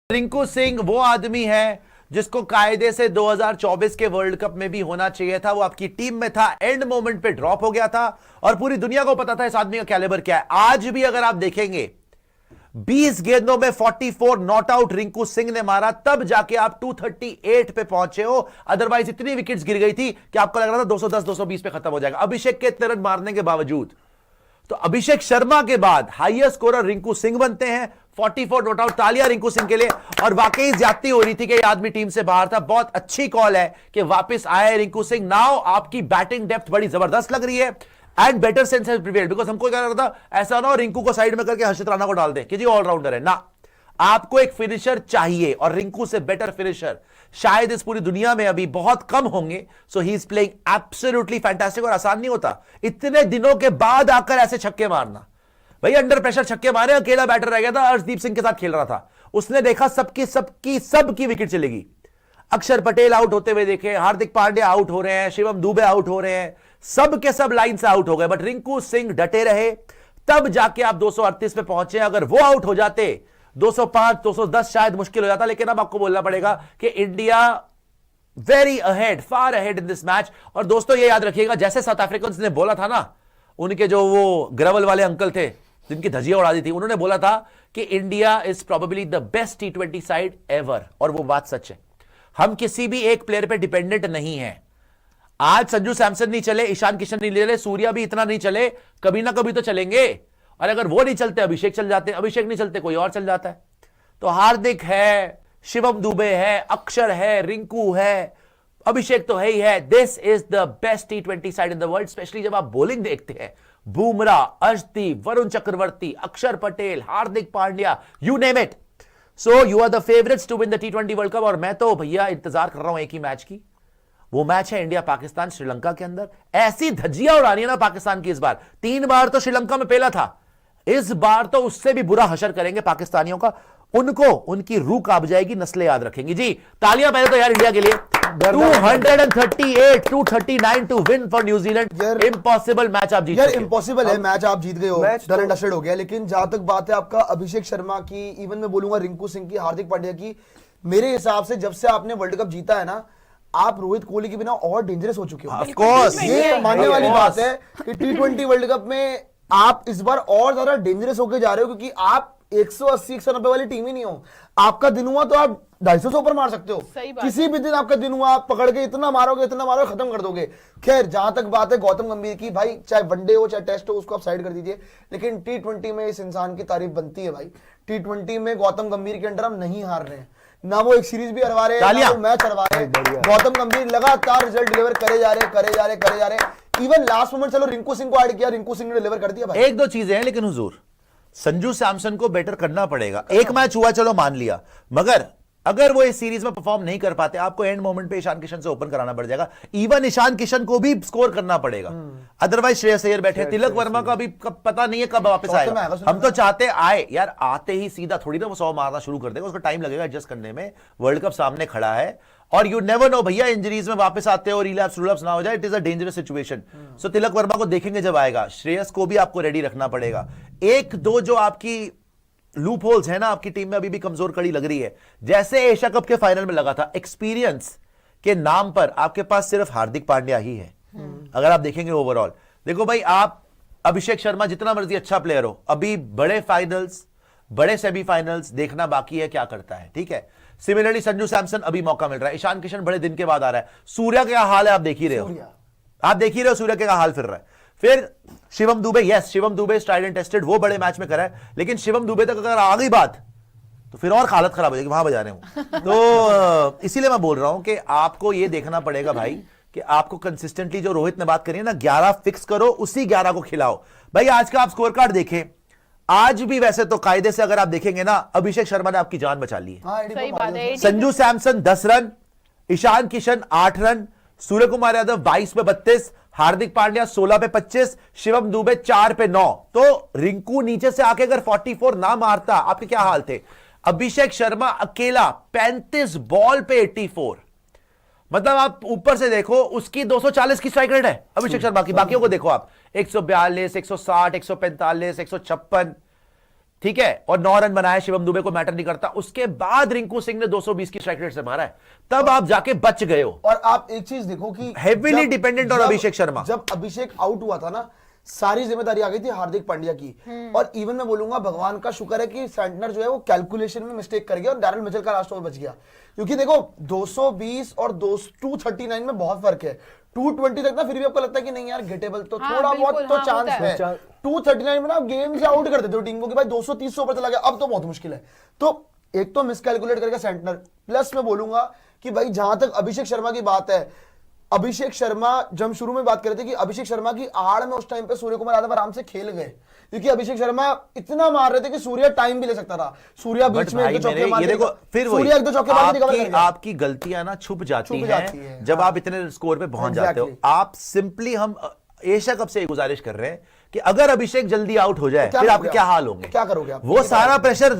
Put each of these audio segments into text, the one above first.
रिंकू सिंह वो आदमी है जिसको कायदे से 2024 के वर्ल्ड कप में भी होना चाहिए था। वो आपकी टीम में था, एंड मोमेंट पे ड्रॉप हो गया था और पूरी दुनिया को पता था इस आदमी का कैलिबर क्या है। आज भी अगर आप देखेंगे 20 गेंदों में 44 नॉट आउट रिंकू सिंह ने मारा, तब जाके आप 238 पे पहुंचे हो। अदरवाइज इतनी विकेट्स गिर गई थी कि आपको लग रहा था 210 220 पे खत्म हो जाएगा। अभिषेक के इतने रन मारने के बावजूद तो अभिषेक शर्मा के बाद हाईएस्ट स्कोरर रिंकू सिंह बनते हैं। 44 नॉट आउट, तालियां रिंकू सिंह के लिए। और वाकई ज्यादती हो रही थी कि ये आदमी टीम से बाहर था। बहुत अच्छी कॉल है कि वापस आए रिंकू सिंह। नाउ आपकी बैटिंग डेप्थ बड़ी जबरदस्त लग रही है and better sense has prevailed. Because हमको क्या लग रहा था, ऐसा ना हो रिंकू को साइड में करके हर्षित राणा को डाल दे कि जी ऑलराउंडर है ना। आपको एक फिनिशर चाहिए और रिंकू से बेटर फिनिशर शायद इस पूरी दुनिया में अभी बहुत कम होंगे। So he is playing absolutely fantastic. और आसान नहीं होता इतने दिनों के बाद आकर ऐसे छक्के मारना। भाई अंडर प्रेशर छक्के मारे, अकेला बैटर रह गया था, अर्शदीप सिंह के साथ खेल रहा था। उसने देखा सबकी विकेट चलेगी। अक्षर पटेल आउट होते हुए देखे, हार्दिक पांड्या आउट हो रहे हैं, शिवम दुबे आउट हो रहे हैं, सब के सब लाइन से आउट हो गए। बट रिंकू सिंह डटे रहे, तब जाके आप 238 पे पहुंचे। अगर वो आउट हो जाते 205 210 शायद मुश्किल हो जाता। लेकिन अब आपको बोलना पड़ेगा कि India very ahead, far ahead in this match. और दोस्तों ये याद रखिएगा, जैसे साउथ अफ्रीकन ने बोला था ना, उनके जो वो ग्रवल वाले अंकल थे जिनकी धजिया उड़ा दी थी, उन्होंने बोला था कि India is probably the best T20 side ever. और वो बात सच है। हम किसी भी एक प्लेयर पे डिपेंडेंट नहीं है। आज संजू सैमसन नहीं चले, ईशान किशन नहीं चले, सूर्या भी इतना नहीं चले, कभी ना कभी तो चलेंगे। और अगर वो नहीं चलते अभिषेक चल जाते, अभिषेक नहीं चलते कोई और चल जाता है। तो हार्दिक है, शिवम दुबे है, अक्षर है, रिंकू है, अभिषेक तो है ही है। This is the best T20 side in the world. Specially जब आप बॉलिंग देखते हैं, Bumrah, Arshdeep, Varun Chakravarthy, Axar Patel, Hardik Pandya, you name it. So you are the favourites to win the T20 world cup. और मैं तो भैया इंतजार कर रहा हूं एक ही मैच की। वो मैच है इंडिया पाकिस्तान श्रीलंका के अंदर। ऐसी धज्जियां उड़ानी है ना पाकिस्तान की इस बार। 3 बार तो श्रीलंका में पहला था, इस बार तो उससे भी बुरा हशर करेंगे पाकिस्तानियों का। उनको उनकी रूह कांप जाएगी, नस्लें याद रखेंगी। जी तालियां पहले तो यार इंडिया के लिए। 238 239 to win for New Zealand. Impossible match आप जीत यार, इम्पॉसिबल है मैच, आप जीत गए हो, डन एंड डस्टेड हो गया। लेकिन जहां तक बात है आपका अभिषेक शर्मा की, इवन मैं बोलूंगा रिंकू सिंह की, हार्दिक पांड्या की, मेरे हिसाब से जब से आपने वर्ल्ड कप जीता है ना, आप रोहित कोहली के बिना और डेंजरस हो चुके हो। ऑफ कोर्स ये मानने वाली बात है कि T20 वर्ल्ड कप में आप इस बार और ज्यादा डेंजरस होकर जा रहे हो, क्योंकि आप 180 190 वाली टीम ही नहीं हो। आपका दिन हुआ तो आप 250 से ऊपर मार सकते हो। किसी भी दिन आपका दिन हुआ, आप पकड़ के इतना मारोगे खत्म कर दोगे। खैर, जहां तक बात है गौतम गंभीर की, भाई चाहे वनडे हो चाहे टेस्ट हो, उसको आप साइड कर दीजिए। लेकिन T20 में इस इंसान की तारीफ बनती है भाई। T20 में गौतम गंभीर के अंडर हम नहीं हार रहे हैं, ना वो एक सीरीज भी हरवा रहे हैं, ना वो मैच हरवा रहे हैं। गौतम गंभीर लगातार रिजल्ट डिलीवर करे जा रहे। इवन लास्ट मोमेंट चलो रिंकू सिंह को ऐड किया, रिंकू सिंह ने डिलीवर कर दिया भाई। एक दो चीजें हैं लेकिन हुजूर, संजू सैमसन को बेटर करना पड़ेगा। एक मैच हुआ चलो मान लिया, मगर अगर वो इस सीरीज में परफॉर्म नहीं कर पाते, आपको एंड मोमेंट पे ईशान किशन से ओपन कराना पड़ जाएगा। इवन ईशान किशन को भी स्कोर करना पड़ेगा। अदरवाइज श्रेयस अय्यर बैठे, तिलक वर्मा का भी पता नहीं है कब वापस आएगा। हम तो चाहते आए यार, आते ही सीधा थोड़ी ना वो 100 मारना शुरू कर देगा, उसको टाइम लगेगा एडजस्ट करने में। वर्ल्ड कप सामने खड़ा है और यू नेवर नो भैया, इंजरीज में वापस आते हो, रिलैप्स रूलैप्स ना हो जाए। It is a dangerous situation. So Tilak Varma को देखेंगे जब आएगा, श्रेयस को भी आपको रेडी रखना पड़ेगा। एक दो जो आपकी लूप होल्स है ना आपकी टीम में, अभी भी कमजोर कड़ी लग रही है। जैसे एशिया कप के फाइनल में लगा था, एक्सपीरियंस के नाम पर आपके पास सिर्फ हार्दिक पांड्या ही है। अगर आप देखेंगे ओवरऑल, देखो भाई, आप अभिषेक शर्मा जितना मर्जी अच्छा प्लेयर हो, अभी बड़े फाइनल्स, बड़े सेमीफाइनल्स देखना बाकी है क्या करता है, ठीक है। सिमिलरली संजू सैमसन अभी मौका मिल रहा है, ईशान किशन बड़े दिन के बाद आ रहा है, सूर्या का क्या हाल है आप देख ही रहे हो, सूर्या के क्या हाल फिर रहा है। फिर Shivam Dubey, yes Shivam Dubey tried and tested, वो बड़े मैच में करा है। लेकिन शिवम दुबे तक अगर आ गई बात तो फिर और हालत खराब हो जाएगी, वहां बजा रहे हूं। तो इसीलिए मैं बोल रहा हूं कि आपको यह देखना पड़ेगा भाई कि आपको कंसिस्टेंटली, जो रोहित ने बात करी है ना, 11 फिक्स करो, उसी 11 को खिलाओ भाई। आज का आप स्कोर कार्ड देखें, आज भी वैसे तो कायदे से अगर आप देखेंगे ना, अभिषेक शर्मा ने आपकी जान बचा ली है। संजू सैमसन 10 रन, ईशान किशन 8 रन, सूर्य कुमार यादव 22 पे 32, हार्दिक पांड्या 16 पे 25, शिवम दुबे 4 पे 9। तो रिंकू नीचे से आके अगर 44 ना मारता, आपके क्या हाल थे। अभिषेक शर्मा अकेला 35 बॉल पे 84, मतलब आप ऊपर से देखो, उसकी 240 की स्ट्राइक रेट है अभिषेक शर्मा की। बाकियों को देखो आप, 142, 160, 145, 156। ठीक है, और 9 रन बनाए, शिवम दुबे को मैटर नहीं करता। उसके बाद रिंकू सिंह ने 220 की स्ट्राइक रेट से मारा है, तब आप जाके बच गए हो। और आप एक चीज देखो कि heavily dependent on Abhishek Sharma. जब अभिषेक आउट हुआ था ना, सारी जिम्मेदारी आ गई थी हार्दिक पांड्या की। और इवन मैं बोलूंगा भगवान का शुक्र है कि सेंटनर जो है वो कैलकुलेशन में मिस्टेक कर गया और डैरेल मिचेल का लास्ट ओवर बच गया। क्योंकि देखो 220 और 239 में बहुत फर्क है। 220 तक ना फिर भी आपको लगता है कि नहीं यार गेटेबल, तो थोड़ा बहुत तो चांस है। 239 में ना गेम से आउट कर देते हो टीम को कि भाई 230 से ऊपर चला गया, अब तो बहुत मुश्किल है। तो एक तो मिसकैलकुलेट करके सेंटनर, प्लस मैं बोलूंगा कि भाई जहां तक अभिषेक शर्मा की बात है, अभिषेक शर्मा, जब हम शुरू में बात कर रहे थे कि अभिषेक शर्मा की आड़ में उस टाइम पे सूर्य कुमार यादव आराम से खेल गए, क्योंकि अभिषेक शर्मा इतना मार रहे थे कि सूर्य टाइम भी ले सकता था। सूर्य बीच में एक दो चौके मार, देखो फिर सूर्य एक दो चौके मार के रिकवर कर गया। आपकी गलतियां ना छुप जाती हैं जब आप इतने स्कोर पे पहुंच जाते हो। आप सिंपली, हम एशिया कप से गुजारिश कर रहे हैं कि अगर अभिषेक जल्दी आउट हो जाए फिर आपके क्या हाल होंगे, क्या करोगे आप? वो सारा प्रेशर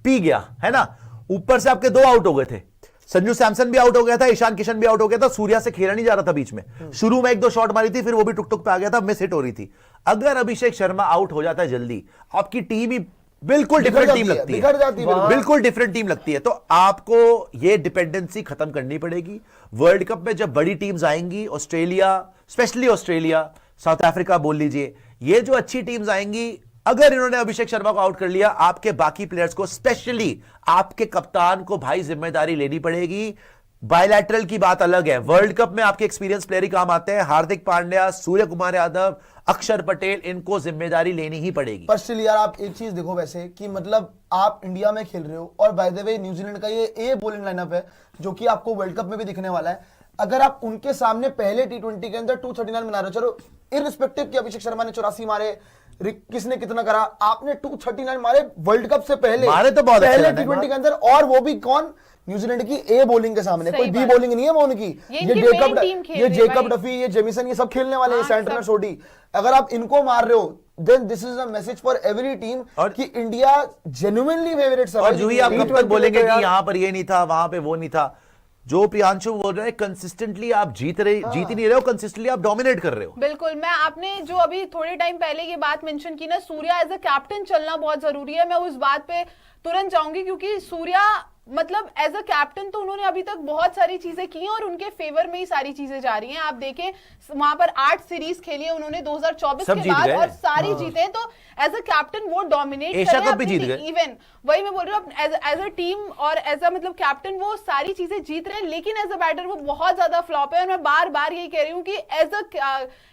पी गया है ना। ऊपर से आपके 2 आउट हो गए थे, संजू सैमसन भी आउट हो गया था, ईशान किशन भी आउट हो गया था, सूर्या से खेला नहीं जा रहा था बीच में। शुरू में 1-2 शॉट मारी थी, फिर वो भी टुक टुक पे आ गया था, मिस हिट हो रही थी। अगर अभिषेक शर्मा आउट हो जाता है जल्दी, आपकी टीम ही बिल्कुल डिफरेंट टीम लगती है, बिल्कुल डिफरेंट टीम लगती है। तो आपको ये डिपेंडेंसी खत्म करनी पड़ेगी। वर्ल्ड कप में जब बड़ी टीम्स आएंगी, Australia, specially Australia, south Africa बोल लीजिए, ये जो अच्छी टीम्स आएंगी, अगर इन्होंने अभिषेक शर्मा को आउट कर लिया, आपके बाकी प्लेयर्स को, स्पेशली आपके कप्तान को भाई जिम्मेदारी लेनी पड़ेगी। बायलैटरल की बात अलग है, वर्ल्ड कप में आपके एक्सपीरियंस प्लेयर ही काम आते हैं। हार्दिक पांड्या, सूर्य कुमार यादव, अक्षर पटेल, इनको जिम्मेदारी लेनी ही पड़ेगी। पर स्टिल यार आप एक चीज देखो वैसे कि मतलब आप इंडिया में खेल रहे हो, और बाय द वे न्यूजीलैंड का ये ए बॉलिंग लाइनअप है जो कि आपको वर्ल्ड कप में भी दिखने वाला है। अगर आप उनके सामने पहले T20 के अंदर 239 बना रहे हो, चलो इररिस्पेक्टिव कि अभिषेक शर्मा ने 84 मारे, किसने कितना करा, आपने 239 मारे वर्ल्ड कप से पहले, मारे तो बहुत पहले T20 के अंदर, और वो भी कौन, न्यूजीलैंड की ए बॉलिंग के सामने, कोई बी बॉलिंग नहीं है वो उनकी। ये जेकब डफी, ये जेमिसन, ये सब खेलने वाले हैं, सेंटनर, सोडी। अगर आप इनको मार रहे हो, then this is a message for every team कि इंडिया जेन्युइनली फेवरेट है। और जूही, आप कब तक बोलेंगे कि यहां पर ये नहीं था, वहां पे वो नहीं था? जो प्रियांशु बोल रहे हैं, कंसिस्टेंटली आप जीत ही नहीं रहे हो, कंसिस्टेंटली आप डोमिनेट कर रहे हो। बिल्कुल। मैं आपने जो अभी थोड़े टाइम पहले की बात मेंशन की ना, सूर्या एज अ कैप्टन चलना बहुत जरूरी है, मैं उस बात पे तुरंत जाऊंगी, क्योंकि सूर्या मतलब एज अ कैप्टन तो उन्होंने अभी तक बहुत सारी चीजें की हैं और उनके फेवर में ही सारी चीजें जा रही हैं। आप देखें वहां पर 8 सीरीज खेली है उन्होंने 2024 के बाद और सारी जीते हैं। तो एज अ कैप्टन वो डोमिनेट एशिया कप भी जीत गए। इवन वही मैं बोल रही हूँ, एज अ टीम और एज अ मतलब कैप्टन वो सारी चीजें जीत रहे हैं, लेकिन एज अ बैटर वो बहुत ज्यादा फ्लॉप है। और मैं बार बार यही कह रही हूँ कि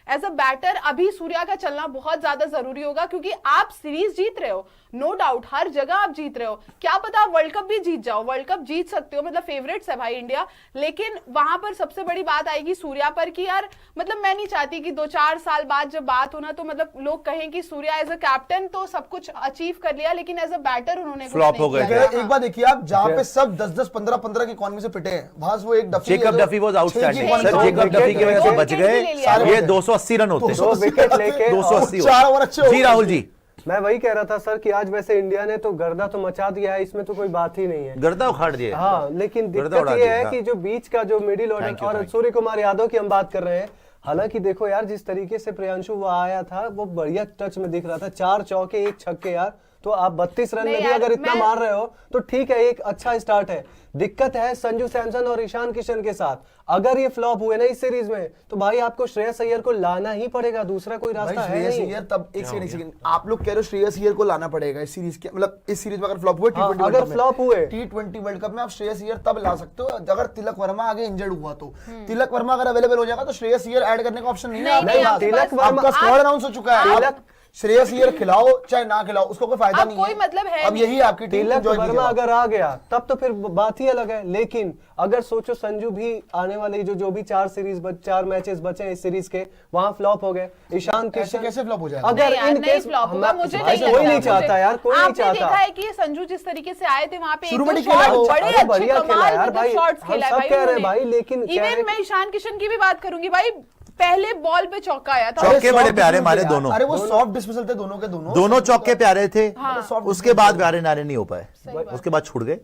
एज अ बैटर अभी सूर्या का चलना बहुत ज्यादा जरूरी होगा, क्योंकि आप सीरीज जीत रहे हो, नो डाउट हर जगह आप जीत रहे हो, क्या पता आप वर्ल्ड कप भी जीत जाओ, वर्ल्ड कप जीत सकते हो, मतलब फेवरेट्स है भाई इंडिया। लेकिन वहां पर सबसे बड़ी बात आएगी सूर्या पर कि यार मतलब मैं नहीं चाहती कि 2-4 साल बाद जब बात होना तो मतलब लोग कहें कि सूर्या एज अ कैप्टन तो सब कुछ अचीव कर लिया, लेकिन एज अ बैटर उन्होंने फ्लॉप हो गए। एक बात देखिए आप, जहां पे सब 10-10, 15-15 की इकॉनमी से पिटे हैं, वहां वो एक Jacob Duffy was outstanding sir, Jacob Duffy की वजह से बच गए, ये 280 रन होते, 2 विकेट लेके 280। 4 ओवर अच्छे। जी राहुल जी, मैं वही कह रहा था सर कि आज वैसे इंडिया ने तो गर्दा तो मचा दिया है, इसमें तो कोई बात ही नहीं है, गर्दा उखाड़ दिया। हाँ, लेकिन दिक्कत ये है कि जो बीच का जो मिडिल ऑर्डर, और सूर्य कुमार यादव की हम बात कर रहे हैं, हालांकि देखो यार जिस तरीके से प्रियांशु वो आया था वो बढ़िया टच में दिख रहा था, 4 चौके 1 छक्के यार, तो आप 32 रन में भी अगर इतना मार रहे हो तो ठीक है, एक अच्छा स्टार्ट है। दिक्कत है संजू सैमसन और ईशान किशन के साथ, अगर ये फ्लॉप हुए ना इस सीरीज में तो भाई आपको श्रेयस अय्यर को लाना ही पड़ेगा, दूसरा कोई रास्ता है नहीं। तब एक सेकंड आप लोग कह रहे हो श्रेयस अय्यर को लाना पड़ेगा इस सीरीज के, मतलब इस सीरीज में अगर फ्लॉप हुए, अगर फ्लॉप हुए T20 वर्ल्ड कप में आप श्रेयस अय्यर तब ला सकते हो अगर तिलक वर्मा आगे इंजर्ड हुआ तो। तिलक वर्मा अगर अवेलेबल हो जाएगा तो श्रेयस अय्यर ऐड करने का ऑप्शन नहीं है। तिलक वर्मा आपका स्क्वाड अनाउंस हो चुका है, श्रेयस अय्यर खिलाओ चाहे ना खिलाओ उसको कोई फायदा नहीं है, कोई मतलब है अब यही आपकी टीम। तिलक वर्मा अगर आ गया तब तो फिर बात ही अलग है, लेकिन अगर सोचो संजू भी आने वाले जो भी 4 मैचेस बचे हैं इस सीरीज के, वहां फ्लॉप हो गए। ईशान किशन कैसे फ्लॉप हो जाएगा? अगर इन केस फ्लॉप होगा, मुझे कोई नहीं चाहता यार, कोई नहीं चाहता। देखा है कि संजू जिस तरीके से आए थे वहां पे शुरू में बड़े बढ़िया खेला यार भाई, शॉट्स खेला सब कह रहे भाई, लेकिन इवन मैं ईशान किशन की भी बात करूंगी भाई, पहले बॉल पे चौका आया था, चौके बड़े प्यारे मारे दोनों, अरे वो सॉफ्ट डिस्मिसल थे दोनों के दोनों चौके प्यारे थे। उसके बाद प्यारे नारे नहीं हो पाए, सही बात। उसके बाद छूट गए।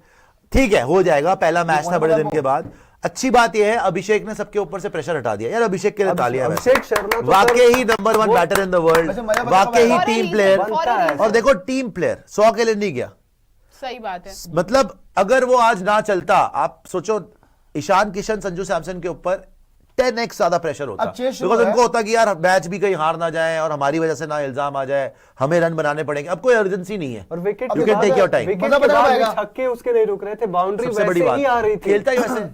ठीक है, हो जाएगा, पहला मैच था बड़े दिन के बाद। अच्छी बात यह है अभिषेक ने सबके ऊपर से प्रेशर हटा दिया यार। अभिषेक के लिए तालियां हैं। अभिषेक शर्मा तो वाकई ही number 1 batter in the world, वैसे मजा पता वाकई ही For a team reason, player. for a reason. और देखो टीम प्लेयर 100 के लिए नहीं गया, सही बात है। मतलब अगर वो आज ना चलता, आप सोचो ईशान किशन संजू सैमसन के ऊपर 10x ज्यादा प्रेशर होता, अब चेस शुरू बिकॉज है। उनको होता कि यार मैच भी कहीं हार ना जाए और हमारी वजह से ना इल्जाम आ जाए, हमें रन बनाने पड़ेंगे। अब कोई अर्जेंसी नहीं है और wicket You can take your time. Wicket मजा के पता बाद आएगा। भी छक्के उसके नहीं रुक रहे थे, बाउंड्री सबसे बड़ी वैसे बात ही आ रही थी। खेलता ही वैसे